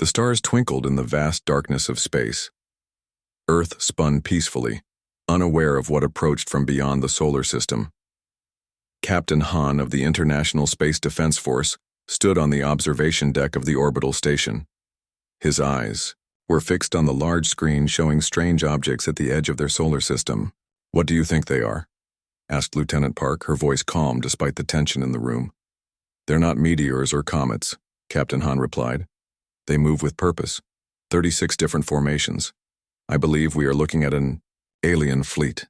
The stars twinkled in the vast darkness of space. Earth spun peacefully, unaware of what approached from beyond the solar system. Captain Han of the International Space Defense Force stood on the observation deck of the orbital station. His eyes were fixed on the large screen showing strange objects at the edge of their solar system. "What do you think they are?" asked Lieutenant Park, her voice calm despite the tension in the room. "They're not meteors or comets," Captain Han replied. "They move with purpose. 36 different formations. I believe we are looking at an alien fleet."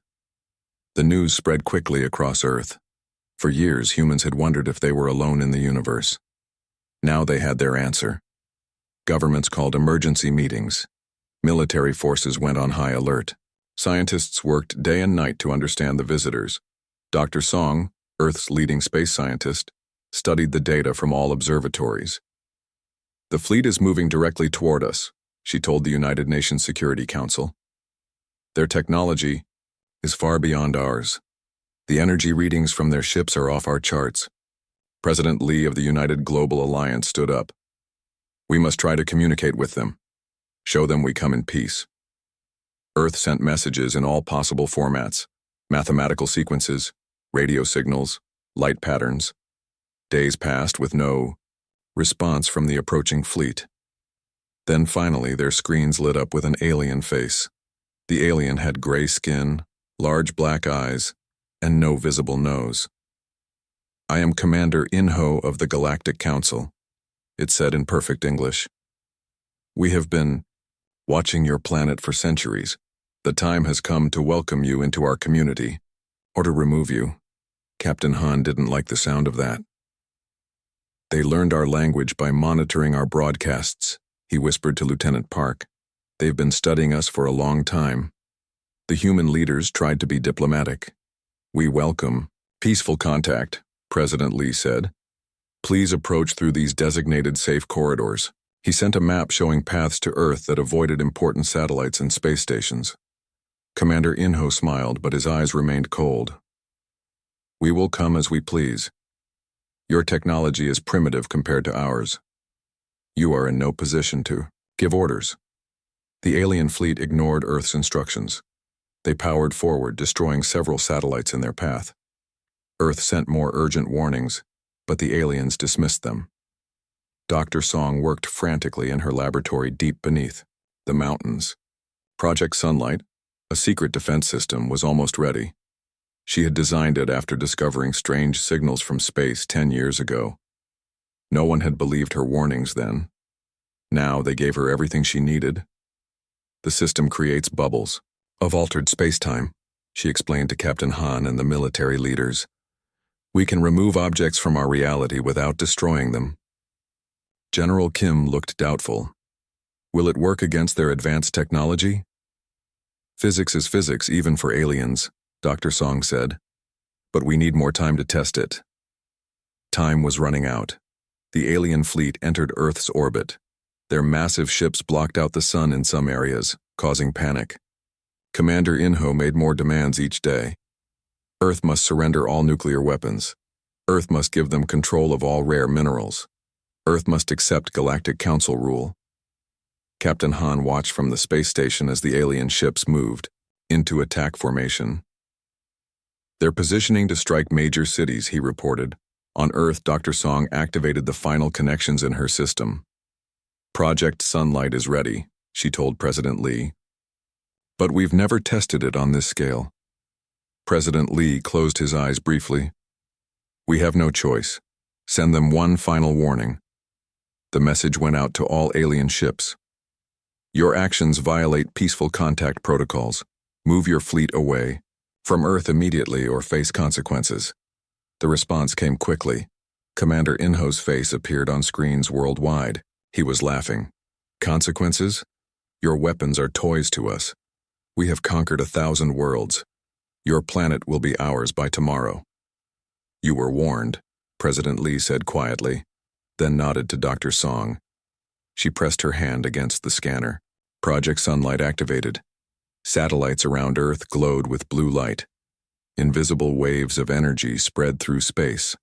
The news spread quickly across Earth. For years, humans had wondered if they were alone in the universe. Now they had their answer. Governments called emergency meetings. Military forces went on high alert. Scientists worked day and night to understand the visitors. Dr. Song, Earth's leading space scientist, studied the data from all observatories. "The fleet is moving directly toward us," she told the United Nations Security Council. "Their technology is far beyond ours. The energy readings from their ships are off our charts." President Lee of the United Global Alliance stood up. "We must try to communicate with them. Show them we come in peace." Earth sent messages in all possible formats: mathematical sequences, radio signals, light patterns. Days passed with no response from the approaching fleet. Then finally their screens lit up with an alien face. The alien had gray skin, large black eyes, and no visible nose. "I am Commander In-Ho of the Galactic Council," it said in perfect English. "We have been watching your planet for centuries. The time has come to welcome you into our community, or to remove you." Captain Han didn't like the sound of that. "They learned our language by monitoring our broadcasts," he whispered to Lieutenant Park. "They've been studying us for a long time." The human leaders tried to be diplomatic. "We welcome peaceful contact," President Lee said. "Please approach through these designated safe corridors." He sent a map showing paths to Earth that avoided important satellites and space stations. Commander In-Ho smiled, but his eyes remained cold. "We will come as we please. Your technology is primitive compared to ours. You are in no position to give orders." The alien fleet ignored Earth's instructions. They powered forward, destroying several satellites in their path. Earth sent more urgent warnings, but the aliens dismissed them. Dr. Song worked frantically in her laboratory deep beneath the mountains. Project Sunlight, a secret defense system, was almost ready. She had designed it after discovering strange signals from space 10 years ago. No one had believed her warnings then. Now they gave her everything she needed. "The system creates bubbles of altered space-time," she explained to Captain Han and the military leaders. "We can remove objects from our reality without destroying them." General Kim looked doubtful. "Will it work against their advanced technology?" "Physics is physics, even for aliens," Dr. Song said. "But we need more time to test it." Time was running out. The alien fleet entered Earth's orbit. Their massive ships blocked out the sun in some areas, causing panic. Commander In-Ho made more demands each day. Earth must surrender all nuclear weapons. Earth must give them control of all rare minerals. Earth must accept Galactic Council rule. Captain Han watched from the space station as the alien ships moved into attack formation. "They're positioning to strike major cities," he reported. On Earth, Dr. Song activated the final connections in her system. "Project Sunlight is ready," she told President Lee. "But we've never tested it on this scale." President Lee closed his eyes briefly. "We have no choice. Send them one final warning." The message went out to all alien ships. "Your actions violate peaceful contact protocols. Move your fleet away from Earth immediately or face consequences." The response came quickly. Commander In-Ho's face appeared on screens worldwide. He was laughing. "Consequences? Your weapons are toys to us. We have conquered 1,000 worlds. Your planet will be ours by tomorrow." "You were warned," President Lee said quietly, then nodded to Dr. Song. She pressed her hand against the scanner. Project Sunlight activated. Satellites around Earth glowed with blue light. Invisible waves of energy spread through space.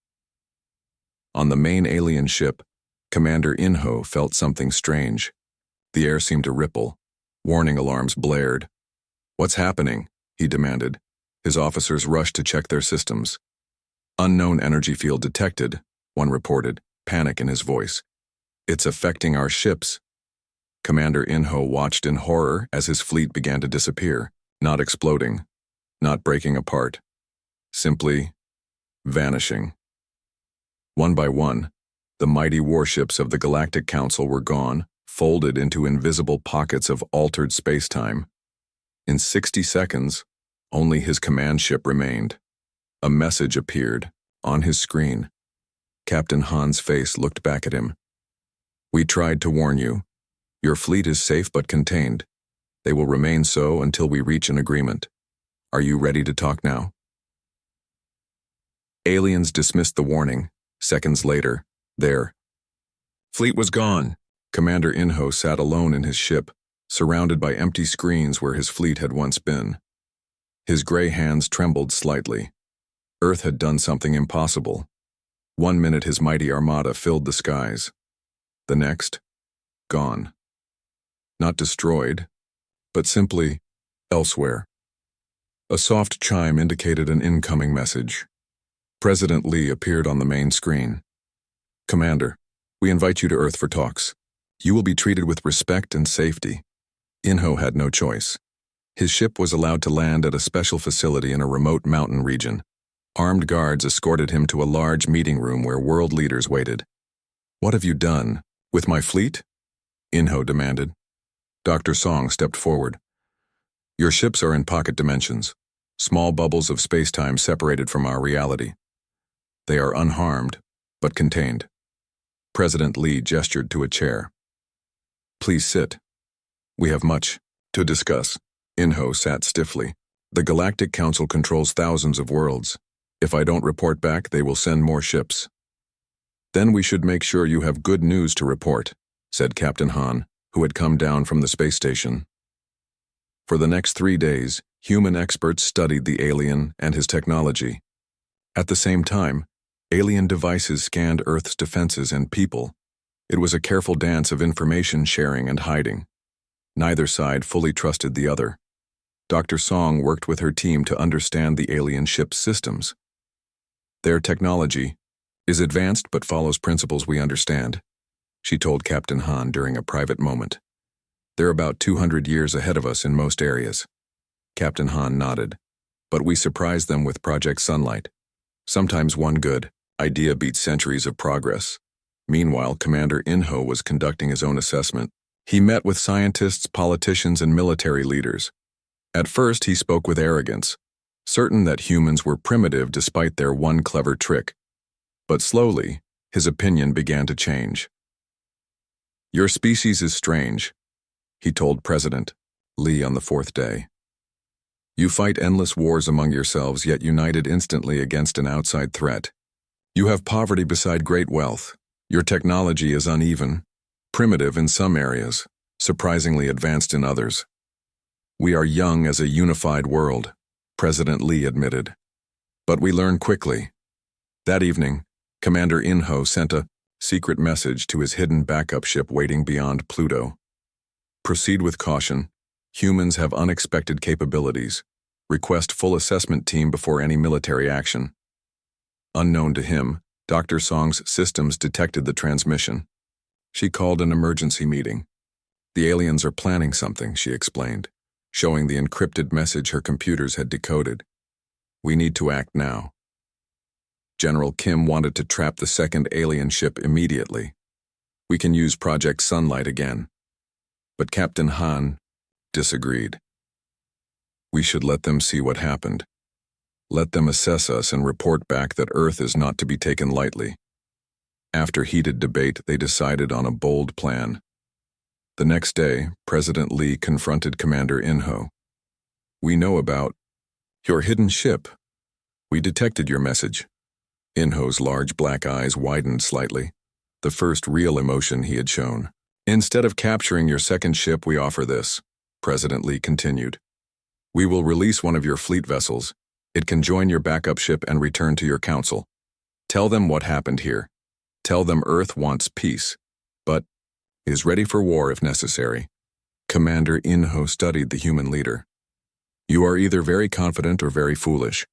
On the main alien ship, Commander In-Ho felt something strange. The air seemed to ripple. Warning alarms blared. "What's happening?" he demanded. His officers rushed to check their systems. "Unknown energy field detected," one reported, panic in his voice. "It's affecting our ships." Commander Inho watched in horror as his fleet began to disappear, not exploding, not breaking apart, simply vanishing. One by one, the mighty warships of the Galactic Council were gone, folded into invisible pockets of altered space-time. In 60 seconds, only his command ship remained. A message appeared on his screen. Captain Han's face looked back at him. "We tried to warn you. Your fleet is safe but contained. They will remain so until we reach an agreement. Are you ready to talk now?" Aliens dismissed the warning. Seconds later, their fleet was gone. Commander Inho sat alone in his ship, surrounded by empty screens where his fleet had once been. His gray hands trembled slightly. Earth had done something impossible. 1 minute his mighty armada filled the skies. The next, gone. Not destroyed, but simply elsewhere. A soft chime indicated an incoming message. President Lee appeared on the main screen. "Commander, we invite you to Earth for talks. You will be treated with respect and safety." Inho had no choice. His ship was allowed to land at a special facility in a remote mountain region. Armed guards escorted him to a large meeting room where world leaders waited. "What have you done? With my fleet?" Inho demanded. Dr. Song stepped forward. "Your ships are in pocket dimensions, small bubbles of space-time separated from our reality. They are unharmed, but contained." President Lee gestured to a chair. "Please sit. We have much to discuss." Inho sat stiffly. "The Galactic Council controls thousands of worlds. If I don't report back, they will send more ships." "Then we should make sure you have good news to report," said Captain Han, who had come down from the space station. For the next 3 days, human experts studied the alien and his technology. At the same time, alien devices scanned Earth's defenses and people. It was a careful dance of information sharing and hiding. Neither side fully trusted the other. Dr. Song worked with her team to understand the alien ship's systems. "Their technology is advanced but follows principles we understand," she told Captain Han during a private moment. "They're about 200 years ahead of us in most areas." Captain Han nodded. "But we surprise them with Project Sunlight. Sometimes one good idea beats centuries of progress." Meanwhile, Commander Inho was conducting his own assessment. He met with scientists, politicians, and military leaders. At first, he spoke with arrogance, certain that humans were primitive despite their one clever trick. But slowly, his opinion began to change. "Your species is strange," he told President Lee on the 4th day. "You fight endless wars among yourselves, yet united instantly against an outside threat. You have poverty beside great wealth. Your technology is uneven, primitive in some areas, surprisingly advanced in others. We are young as a unified world," President Lee admitted. "But we learn quickly." That evening, Commander Inho sent a secret message to his hidden backup ship waiting beyond Pluto. "Proceed with caution. Humans have unexpected capabilities. Request full assessment team before any military action." Unknown to him, Dr. Song's systems detected the transmission. She called an emergency meeting. "The aliens are planning something," she explained, showing the encrypted message her computers had decoded. "We need to act now." General Kim wanted to trap the second alien ship immediately. "We can use Project Sunlight again." But Captain Han disagreed. "We should let them see what happened. Let them assess us and report back that Earth is not to be taken lightly." After heated debate, they decided on a bold plan. The next day, President Lee confronted Commander Inho. "We know about your hidden ship. We detected your message." Inho's large black eyes widened slightly, the first real emotion he had shown. "Instead of capturing your second ship, we offer this," President Lee continued. "We will release one of your fleet vessels. It can join your backup ship and return to your council. Tell them what happened here. Tell them Earth wants peace, but is ready for war if necessary. Commander Inho studied the human leader. You are either very confident or very foolish.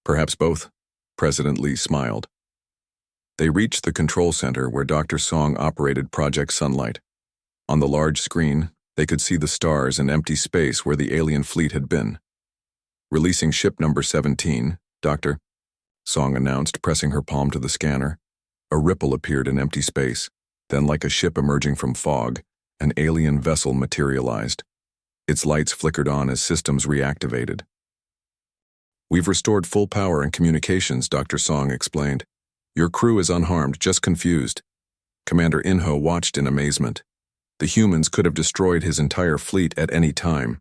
Perhaps both. President Lee smiled. They reached the control center where Dr. Song operated Project Sunlight. On the large screen, they could see the stars and empty space where the alien fleet had been. Releasing ship number 17, Dr. Song announced, pressing her palm to the scanner. A ripple appeared in empty space. Then, like a ship emerging from fog, an alien vessel materialized. Its lights flickered on as systems reactivated. We've restored full power and communications, Dr. Song explained. Your crew is unharmed, just confused. Commander Inho watched in amazement. The humans could have destroyed his entire fleet at any time.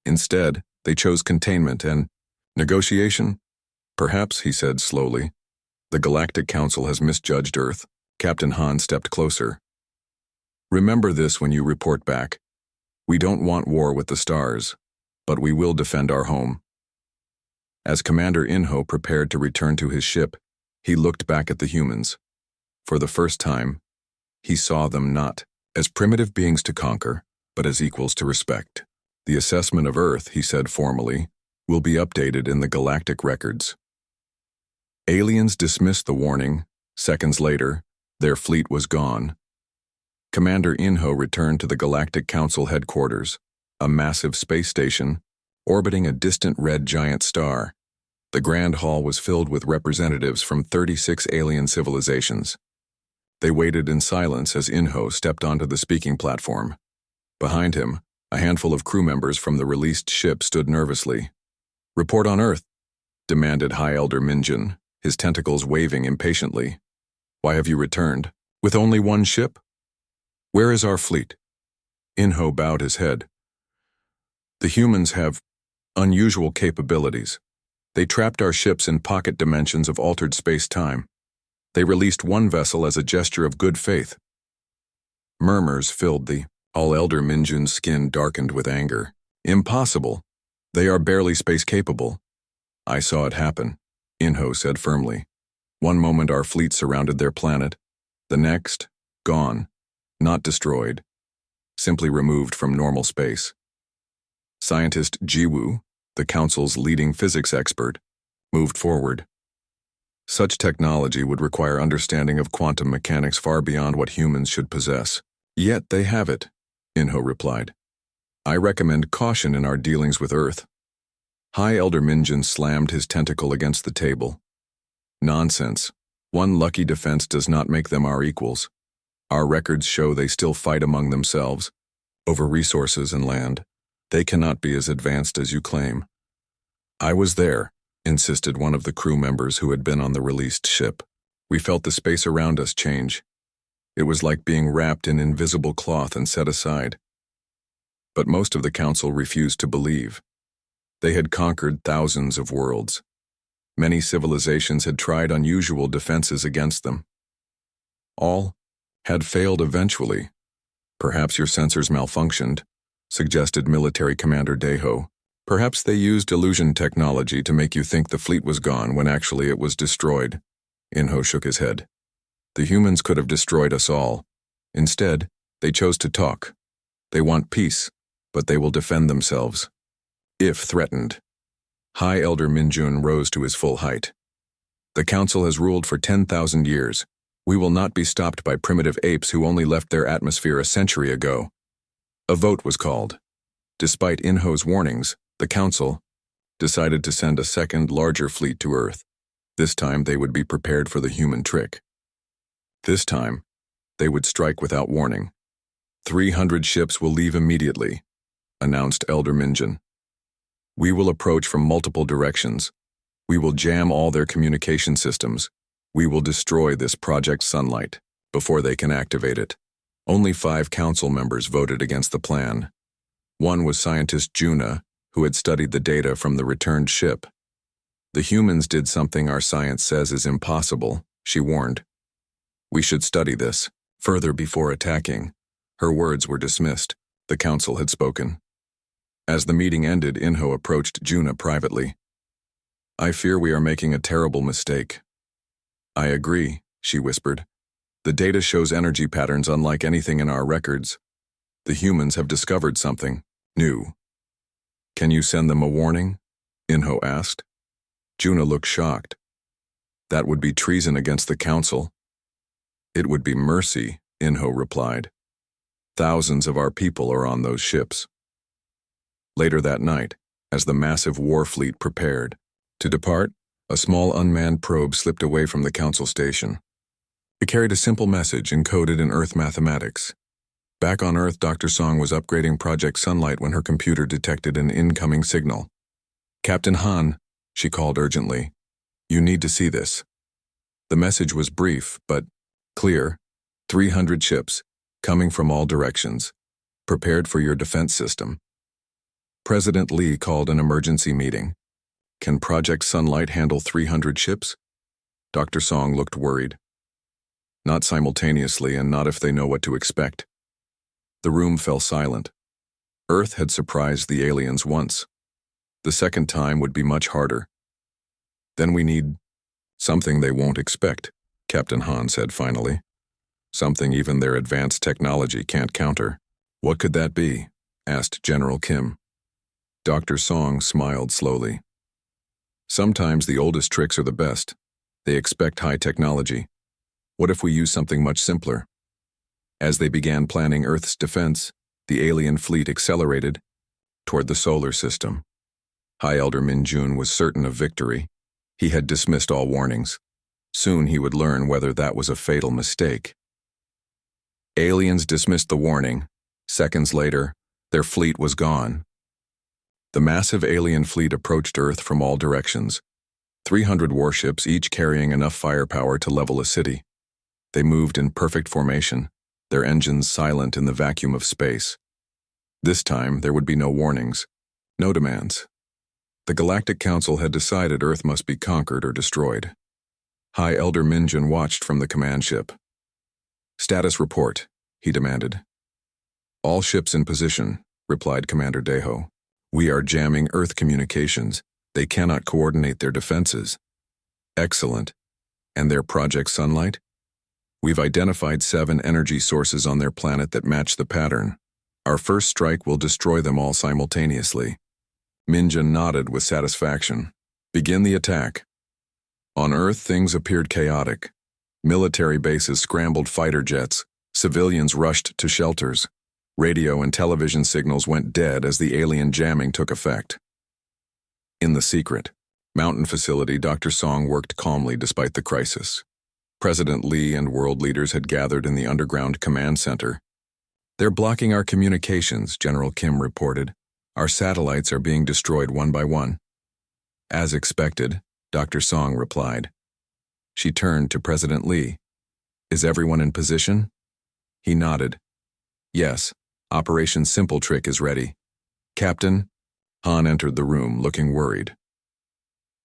Instead, they chose containment and negotiation. Perhaps, he said slowly. The Galactic Council has misjudged Earth. Captain Han stepped closer. Remember this when you report back. We don't want war with the stars, but we will defend our home. As Commander Inho prepared to return to his ship, he looked back at the humans. For the first time, he saw them not as primitive beings to conquer, but as equals to respect. The assessment of Earth, he said formally, will be updated in the galactic records. Aliens dismissed the warning. Seconds later, their fleet was gone. Commander Inho returned to the Galactic Council headquarters, a massive space station, orbiting a distant red giant star. The Grand Hall was filled with representatives from 36 alien civilizations. They waited in silence as Inho stepped onto the speaking platform. Behind him, a handful of crew members from the released ship stood nervously. Report on Earth, demanded High Elder Minjin, his tentacles waving impatiently. Why have you returned? With only one ship? Where is our fleet? Inho bowed his head. The humans have unusual capabilities. They trapped our ships in pocket dimensions of altered space-time. They released one vessel as a gesture of good faith. Murmurs filled the All-Elder Minjun's skin darkened with anger. Impossible. They are barely space-capable. I saw it happen, Inho said firmly. One moment our fleet surrounded their planet. The next, gone. Not destroyed. Simply removed from normal space. Scientist Jiwoo, the Council's leading physics expert, moved forward. Such technology would require understanding of quantum mechanics far beyond what humans should possess. Yet they have it, Inho replied. I recommend caution in our dealings with Earth. High Elder Minjin slammed his tentacle against the table. Nonsense. One lucky defense does not make them our equals. Our records show they still fight among themselves, over resources and land. They cannot be as advanced as you claim. I was there, insisted one of the crew members who had been on the released ship. We felt the space around us change. It was like being wrapped in invisible cloth and set aside. But most of the council refused to believe. They had conquered thousands of worlds. Many civilizations had tried unusual defenses against them. All had failed eventually. Perhaps your sensors malfunctioned, suggested Military Commander Deho. Perhaps they used illusion technology to make you think the fleet was gone when actually it was destroyed. Inho shook his head. The humans could have destroyed us all. Instead, they chose to talk. They want peace, but they will defend themselves. If threatened. High Elder Minjun rose to his full height. The Council has ruled for 10,000 years. We will not be stopped by primitive apes who only left their atmosphere a century ago. A vote was called. Despite Inho's warnings, the Council decided to send a second, larger fleet to Earth. This time they would be prepared for the human trick. This time, they would strike without warning. 300 ships will leave immediately, announced Elder Minjin. We will approach from multiple directions. We will jam all their communication systems. We will destroy this Project Sunlight before they can activate it. Only 5 council members voted against the plan. One was scientist Juna, who had studied the data from the returned ship. The humans did something our science says is impossible, she warned. We should study this further before attacking. Her words were dismissed. The council had spoken. As the meeting ended, Inho approached Juna privately. I fear we are making a terrible mistake. I agree, she whispered. The data shows energy patterns unlike anything in our records. The humans have discovered something new. Can you send them a warning? Inho asked. Juna looked shocked. That would be treason against the council. It would be mercy, Inho replied. Thousands of our people are on those ships. Later that night, as the massive war fleet prepared to depart, a small unmanned probe slipped away from the council station. It carried a simple message encoded in Earth mathematics. Back on Earth, Dr. Song was upgrading Project Sunlight when her computer detected an incoming signal. Captain Han, she called urgently. You need to see this. The message was brief, but clear. 300 ships, coming from all directions, prepared for your defense system. President Lee called an emergency meeting. Can Project Sunlight handle 300 ships? Dr. Song looked worried. Not simultaneously, and not if they know what to expect. The room fell silent. Earth had surprised the aliens once. The second time would be much harder. Then we need something they won't expect, Captain Han said finally. Something even their advanced technology can't counter. What could that be? Asked General Kim. Dr. Song smiled slowly. Sometimes the oldest tricks are the best. They expect high technology. What if we use something much simpler? As they began planning Earth's defense, the alien fleet accelerated toward the solar system. High Elder Min-jun was certain of victory. He had dismissed all warnings. Soon he would learn whether that was a fatal mistake. Aliens dismissed the warning. Seconds later, their fleet was gone. The massive alien fleet approached Earth from all directions. 300 warships, each carrying enough firepower to level a city. They moved in perfect formation, their engines silent in the vacuum of space. This time, there would be no warnings, no demands. The Galactic Council had decided Earth must be conquered or destroyed. High Elder Min-jun watched from the command ship. Status report, he demanded. All ships in position, replied Commander Daeho. We are jamming Earth communications. They cannot coordinate their defenses. Excellent. And their Project Sunlight? We've identified 7 energy sources on their planet that match the pattern. Our first strike will destroy them all simultaneously. Min-jun nodded with satisfaction. Begin the attack. On Earth, things appeared chaotic. Military bases scrambled fighter jets. Civilians rushed to shelters. Radio and television signals went dead as the alien jamming took effect. In the secret, mountain facility, Dr. Song worked calmly despite the crisis. President Lee and world leaders had gathered in the underground command center. They're blocking our communications, General Kim reported. Our satellites are being destroyed one by one. As expected, Dr. Song replied. She turned to President Lee. Is everyone in position? He nodded. Yes, Operation Simple Trick is ready. Captain? Han entered the room, looking worried.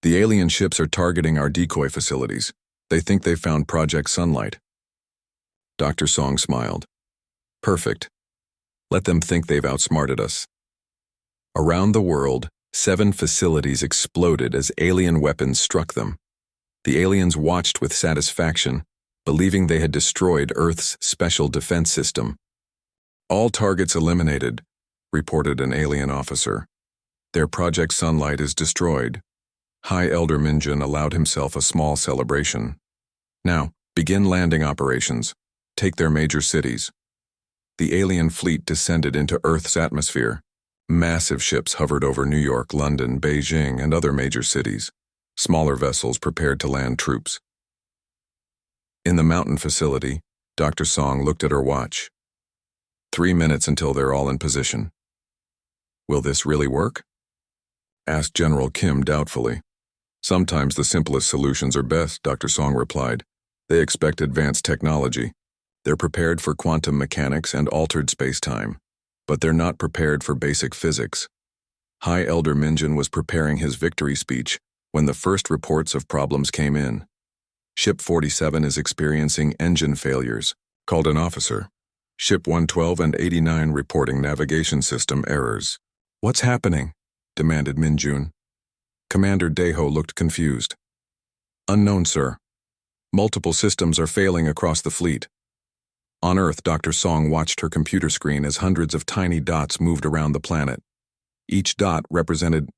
The alien ships are targeting our decoy facilities. They think they found Project Sunlight. Dr. Song smiled. Perfect. Let them think they've outsmarted us. Around the world, 7 facilities exploded as alien weapons struck them. The aliens watched with satisfaction, believing they had destroyed Earth's special defense system. All targets eliminated, reported an alien officer. Their Project Sunlight is destroyed. High Elder Min-jun allowed himself a small celebration. Now, begin landing operations. Take their major cities. The alien fleet descended into Earth's atmosphere. Massive ships hovered over New York, London, Beijing, and other major cities. Smaller vessels prepared to land troops. In the mountain facility, Dr. Song looked at her watch. 3 minutes until they're all in position. Will this really work? Asked General Kim doubtfully. Sometimes the simplest solutions are best, Dr. Song replied. They expect advanced technology. They're prepared for quantum mechanics and altered space-time, but they're not prepared for basic physics. High Elder Min-jun was preparing his victory speech when the first reports of problems came in. Ship 47 is experiencing engine failures, called an officer. Ship 112 and 89 reporting navigation system errors. What's happening? Demanded Min-jun. Commander Daeho looked confused. Unknown, sir. Multiple systems are failing across the fleet. On Earth, Dr. Song watched her computer screen as hundreds of tiny dots moved around the planet. Each dot represented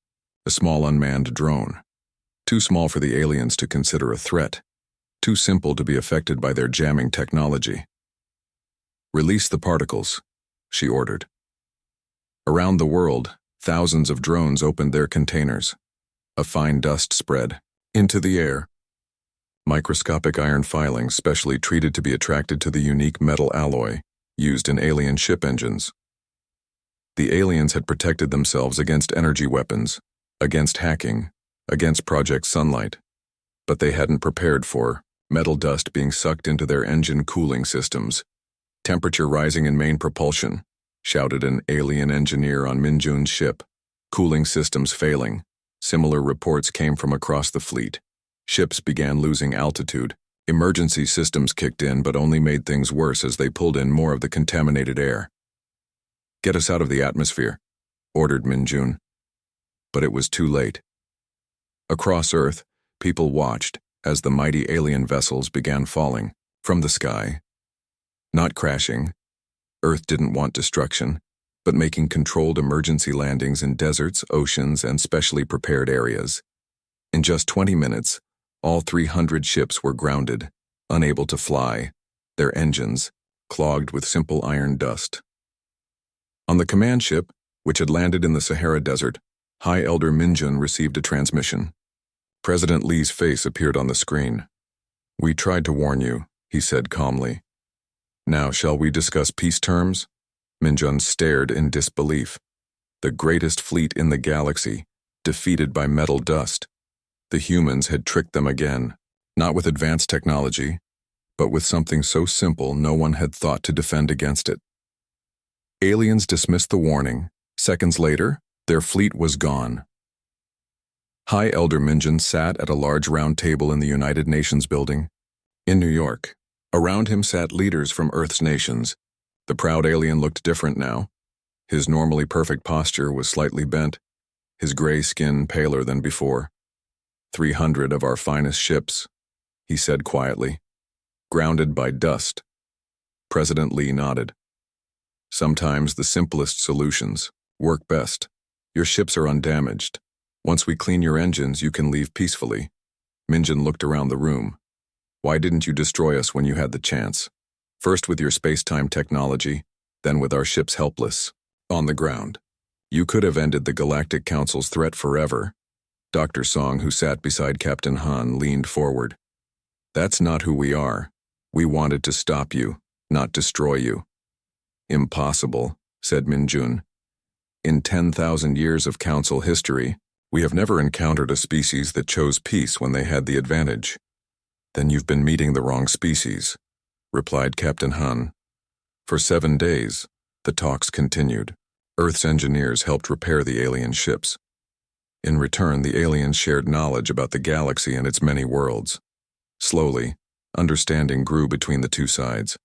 a small unmanned drone. Too small for the aliens to consider a threat. Too simple to be affected by their jamming technology. "Release the particles," she ordered. Around the world, thousands of drones opened their containers. A fine dust spread into the air. Microscopic iron filings specially treated to be attracted to the unique metal alloy used in alien ship engines. The aliens had protected themselves against energy weapons, against hacking, against Project Sunlight, but they hadn't prepared for metal dust being sucked into their engine cooling systems. "Temperature rising in main propulsion," shouted an alien engineer on Minjun's ship. "Cooling systems failing." Similar reports came from across the fleet. Ships began losing altitude. Emergency systems kicked in but only made things worse as they pulled in more of the contaminated air. "Get us out of the atmosphere," ordered Minjun. But it was too late. Across Earth, people watched as the mighty alien vessels began falling from the sky. Not crashing. Earth didn't want destruction, but making controlled emergency landings in deserts, oceans, and specially prepared areas. In just 20 minutes, all 300 ships were grounded, unable to fly, their engines clogged with simple iron dust. On the command ship, which had landed in the Sahara Desert, High Elder Minjun received a transmission. President Lee's face appeared on the screen. "We tried to warn you," he said calmly. "Now shall we discuss peace terms?" Minjun stared in disbelief. The greatest fleet in the galaxy, defeated by metal dust. The humans had tricked them again, not with advanced technology, but with something so simple no one had thought to defend against it. Aliens dismissed the warning. Seconds later, their fleet was gone. High Elder Minjun sat at a large round table in the United Nations building in New York. Around him sat leaders from Earth's nations. The proud alien looked different now. His normally perfect posture was slightly bent, his gray skin paler than before. 300 of our finest ships," he said quietly. "Grounded by dust." President Lee nodded. "Sometimes the simplest solutions work best. Your ships are undamaged. Once we clean your engines, you can leave peacefully." Minjun looked around the room. "Why didn't you destroy us when you had the chance? First with your space-time technology, then with our ships helpless, on the ground. You could have ended the Galactic Council's threat forever." Dr. Song, who sat beside Captain Han, leaned forward. "That's not who we are. We wanted to stop you, not destroy you." "Impossible," said Minjun. "In 10,000 years of Council history, we have never encountered a species that chose peace when they had the advantage." "Then you've been meeting the wrong species," replied Captain Han. For 7 days, the talks continued. Earth's engineers helped repair the alien ships. In return, the aliens shared knowledge about the galaxy and its many worlds. Slowly, understanding grew between the two sides.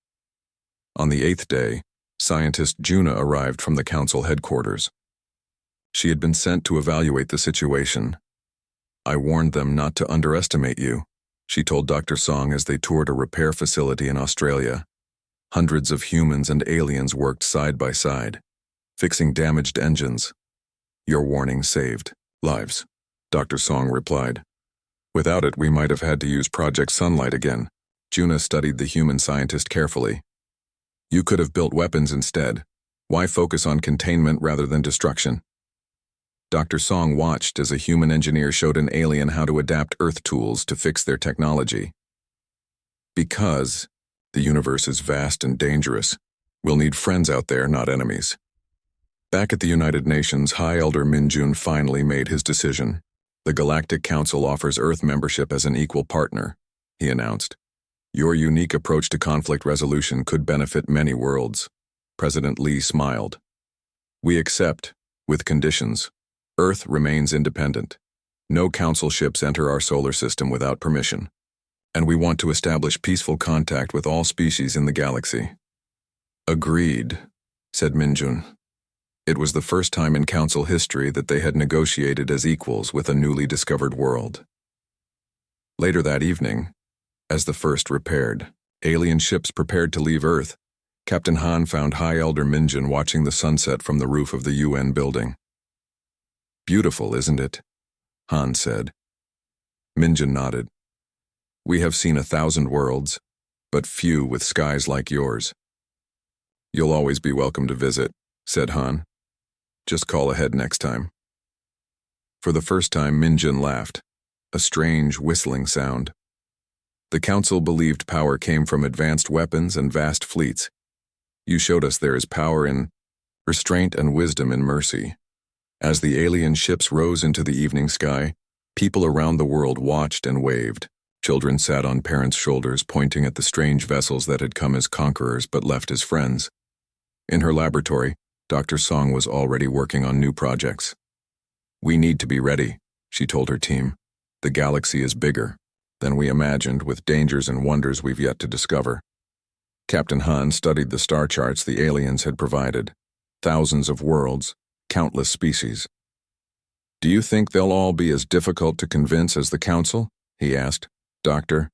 On the 8th day, scientist Juna arrived from the Council headquarters. She had been sent to evaluate the situation. "I warned them not to underestimate you," she told Dr. Song as they toured a repair facility in Australia. Hundreds of humans and aliens worked side by side, fixing damaged engines. "Your warning saved lives," Dr. Song replied. "Without it, we might have had to use Project Sunlight again." Juna studied the human scientist carefully. "You could have built weapons instead. Why focus on containment rather than destruction?" Dr. Song watched as a human engineer showed an alien how to adapt Earth tools to fix their technology. "Because the universe is vast and dangerous. We'll need friends out there, not enemies." Back at the United Nations, High Elder Minjun finally made his decision. "The Galactic Council offers Earth membership as an equal partner," he announced. "Your unique approach to conflict resolution could benefit many worlds." President Lee smiled. "We accept, with conditions. Earth remains independent. No Council ships enter our solar system without permission. And we want to establish peaceful contact with all species in the galaxy." "Agreed," said Minjun. It was the first time in Council history that they had negotiated as equals with a newly discovered world. Later that evening, as the first repaired, alien ships prepared to leave Earth, Captain Han found High Elder Minjin watching the sunset from the roof of the UN building. "Beautiful, isn't it?" Han said. Minjin nodded. "We have seen 1,000 worlds, but few with skies like yours." "You'll always be welcome to visit," said Han. "Just call ahead next time." For the first time, Minjin laughed, a strange whistling sound. "The Council believed power came from advanced weapons and vast fleets. You showed us there is power in restraint and wisdom in mercy." As the alien ships rose into the evening sky, people around the world watched and waved. Children sat on parents' shoulders, pointing at the strange vessels that had come as conquerors but left as friends. In her laboratory, Dr. Song was already working on new projects. "We need to be ready," she told her team. "The galaxy is bigger than we imagined, with dangers and wonders we've yet to discover." Captain Han studied the star charts the aliens had provided. Thousands of worlds, countless species. "Do you think they'll all be as difficult to convince as the Council?" he asked. "Doctor?"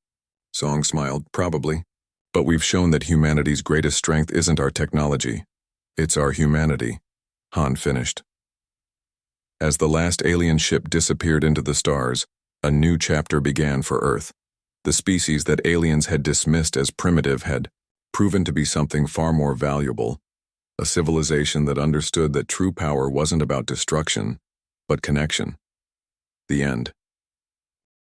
Song smiled. "Probably. But we've shown that humanity's greatest strength isn't our technology. It's our humanity," Han finished. As the last alien ship disappeared into the stars, a new chapter began for Earth. The species that aliens had dismissed as primitive had proven to be something far more valuable, a civilization that understood that true power wasn't about destruction, but connection. The end.